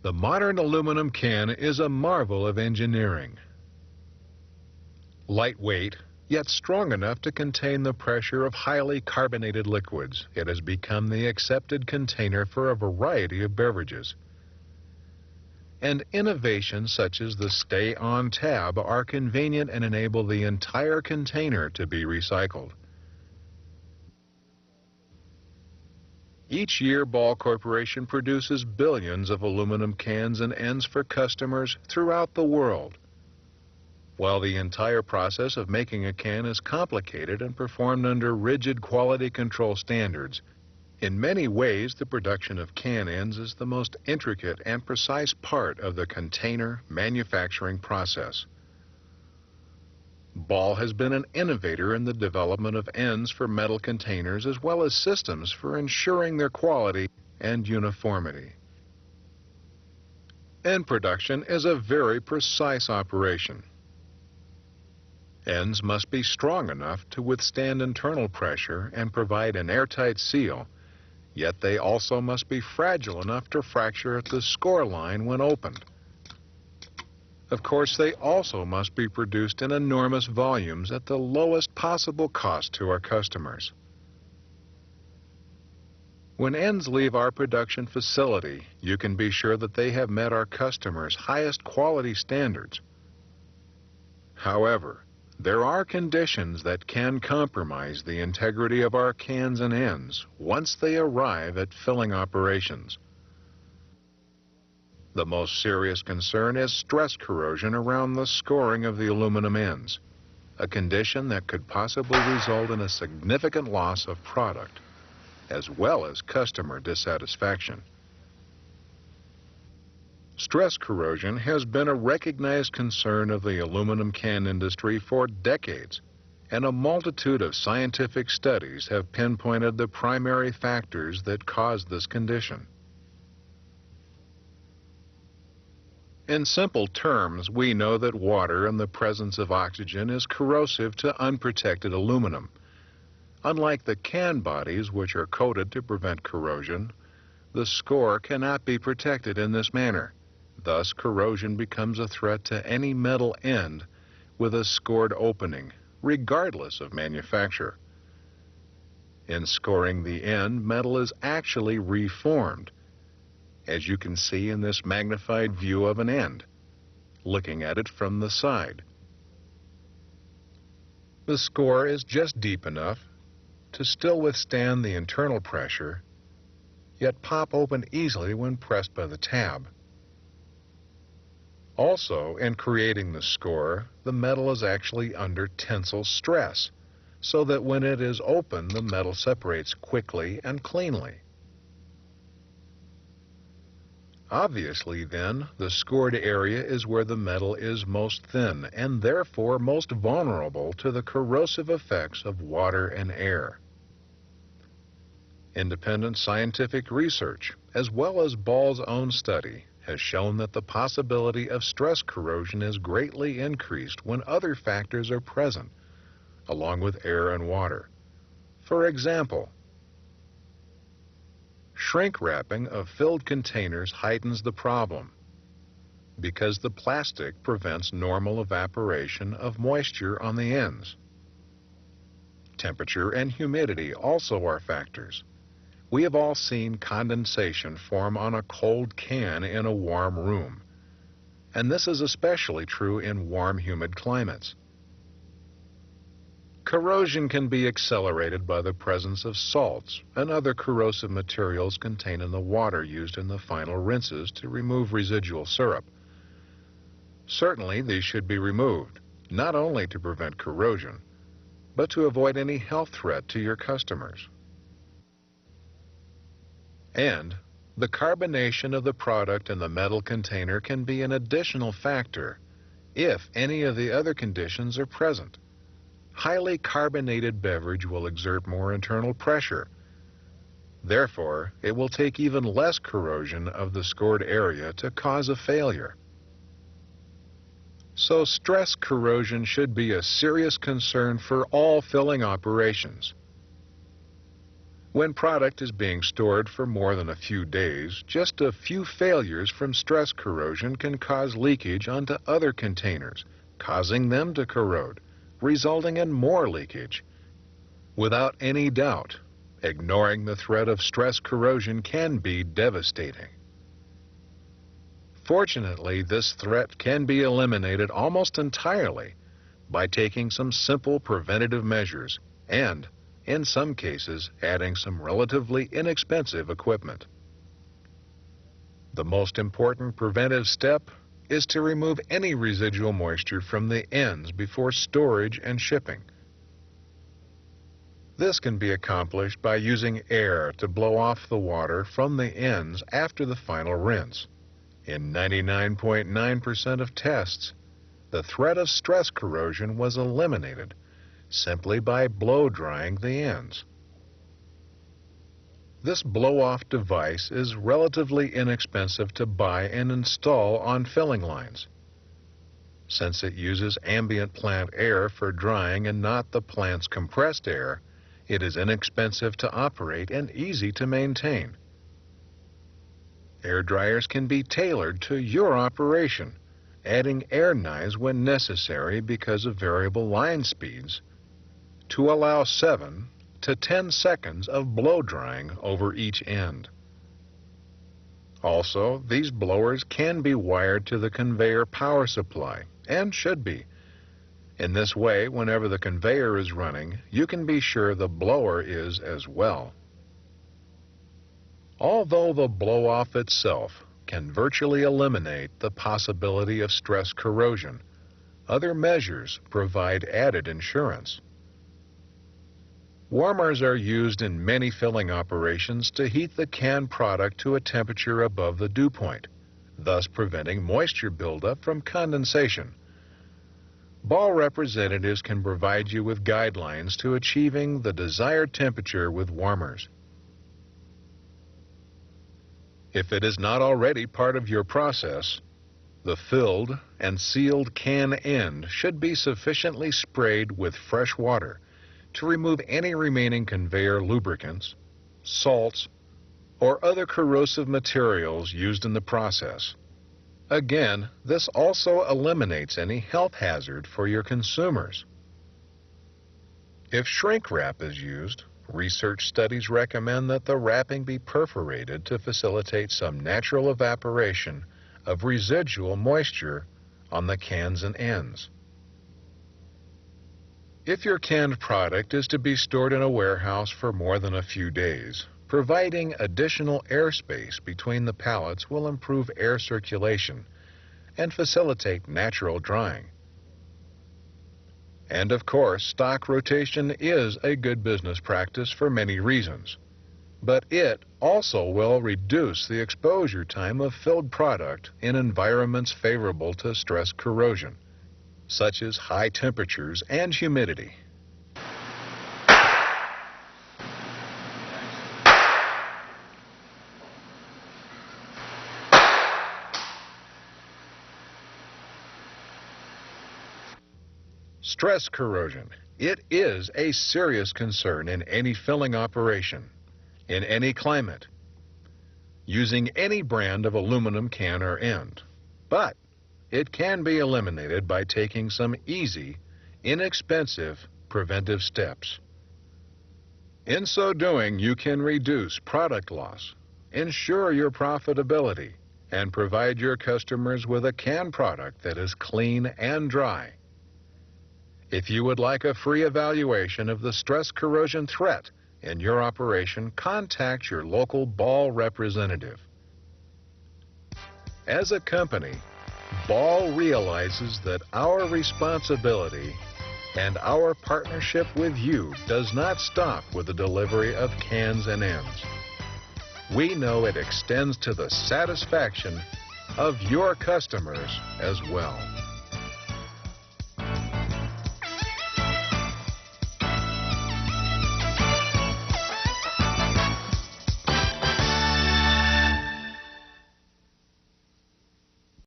The modern aluminum can is a marvel of engineering. Lightweight, yet strong enough to contain the pressure of highly carbonated liquids, it has become the accepted container for a variety of beverages. And innovations such as the stay-on tab are convenient and enable the entire container to be recycled. Each year, Ball Corporation produces billions of aluminum cans and ends for customers throughout the world. While the entire process of making a can is complicated and performed under rigid quality control standards, in many ways the production of can ends is the most intricate and precise part of the container manufacturing process. Ball has been an innovator in the development of ends for metal containers as well as systems for ensuring their quality and uniformity. End production is a very precise operation. Ends must be strong enough to withstand internal pressure and provide an airtight seal, yet they also must be fragile enough to fracture at the score line when opened. Of course, they also must be produced in enormous volumes at the lowest possible cost to our customers. When ends leave our production facility, you can be sure that they have met our customers' highest quality standards. However, there are conditions that can compromise the integrity of our cans and ends once they arrive at filling operations. The most serious concern is stress corrosion around the scoring of the aluminum ends, a condition that could possibly result in a significant loss of product, as well as customer dissatisfaction. Stress corrosion has been a recognized concern of the aluminum can industry for decades, and a multitude of scientific studies have pinpointed the primary factors that cause this condition. In simple terms, we know that water in the presence of oxygen is corrosive to unprotected aluminum. Unlike the can bodies, which are coated to prevent corrosion, the score cannot be protected in this manner. Thus, corrosion becomes a threat to any metal end with a scored opening, regardless of manufacture. In scoring the end, metal is actually reformed, as you can see in this magnified view of an end, looking at it from the side. The score is just deep enough to still withstand the internal pressure, yet pop open easily when pressed by the tab. Also, in creating the score, the metal is actually under tensile stress, so that when it is open, the metal separates quickly and cleanly. Obviously, then, the scored area is where the metal is most thin and therefore most vulnerable to the corrosive effects of water and air. Independent scientific research, as well as Ball's own study, has shown that the possibility of stress corrosion is greatly increased when other factors are present, along with air and water. For example, shrink wrapping of filled containers heightens the problem because the plastic prevents normal evaporation of moisture on the ends. Temperature and humidity also are factors. We have all seen condensation form on a cold can in a warm room, and this is especially true in warm, humid climates. Corrosion can be accelerated by the presence of salts and other corrosive materials contained in the water used in the final rinses to remove residual syrup. Certainly, these should be removed, not only to prevent corrosion, but to avoid any health threat to your customers. And the carbonation of the product in the metal container can be an additional factor if any of the other conditions are present. Highly carbonated beverage will exert more internal pressure. Therefore, it will take even less corrosion of the scored area to cause a failure. So stress corrosion should be a serious concern for all filling operations. When product is being stored for more than a few days, just a few failures from stress corrosion can cause leakage onto other containers, causing them to corrode, resulting in more leakage. Without any doubt, ignoring the threat of stress corrosion can be devastating. Fortunately, this threat can be eliminated almost entirely by taking some simple preventative measures and, in some cases, adding some relatively inexpensive equipment. The most important preventive step is to remove any residual moisture from the ends before storage and shipping. This can be accomplished by using air to blow off the water from the ends after the final rinse. In 99.9% of tests, the threat of stress corrosion was eliminated simply by blow drying the ends. This blow-off device is relatively inexpensive to buy and install on filling lines. Since it uses ambient plant air for drying and not the plant's compressed air, it is inexpensive to operate and easy to maintain. Air dryers can be tailored to your operation, adding air knives when necessary because of variable line speeds to allow 7 to 10 seconds of blow drying over each end. Also, these blowers can be wired to the conveyor power supply, and should be. In this way, whenever the conveyor is running, you can be sure the blower is as well. Although the blow-off itself can virtually eliminate the possibility of stress corrosion, other measures provide added insurance. Warmers are used in many filling operations to heat the canned product to a temperature above the dew point, thus preventing moisture buildup from condensation. Ball representatives can provide you with guidelines to achieving the desired temperature with warmers. If it is not already part of your process, the filled and sealed can end should be sufficiently sprayed with fresh water to remove any remaining conveyor lubricants, salts, or other corrosive materials used in the process. Again, this also eliminates any health hazard for your consumers. If shrink wrap is used, research studies recommend that the wrapping be perforated to facilitate some natural evaporation of residual moisture on the cans and ends. If your canned product is to be stored in a warehouse for more than a few days, providing additional airspace between the pallets will improve air circulation and facilitate natural drying. And of course, stock rotation is a good business practice for many reasons, but it also will reduce the exposure time of filled product in environments favorable to stress corrosion, such as high temperatures and humidity. Stress corrosion. It is a serious concern in any filling operation, in any climate, using any brand of aluminum can or end. But it can be eliminated by taking some easy, inexpensive preventive steps. In so doing, you can reduce product loss, ensure your profitability, and provide your customers with a canned product that is clean and dry. If you would like a free evaluation of the stress corrosion threat in your operation, contact your local Ball representative. As a company, Ball realizes that our responsibility and our partnership with you does not stop with the delivery of cans and ends. We know it extends to the satisfaction of your customers as well.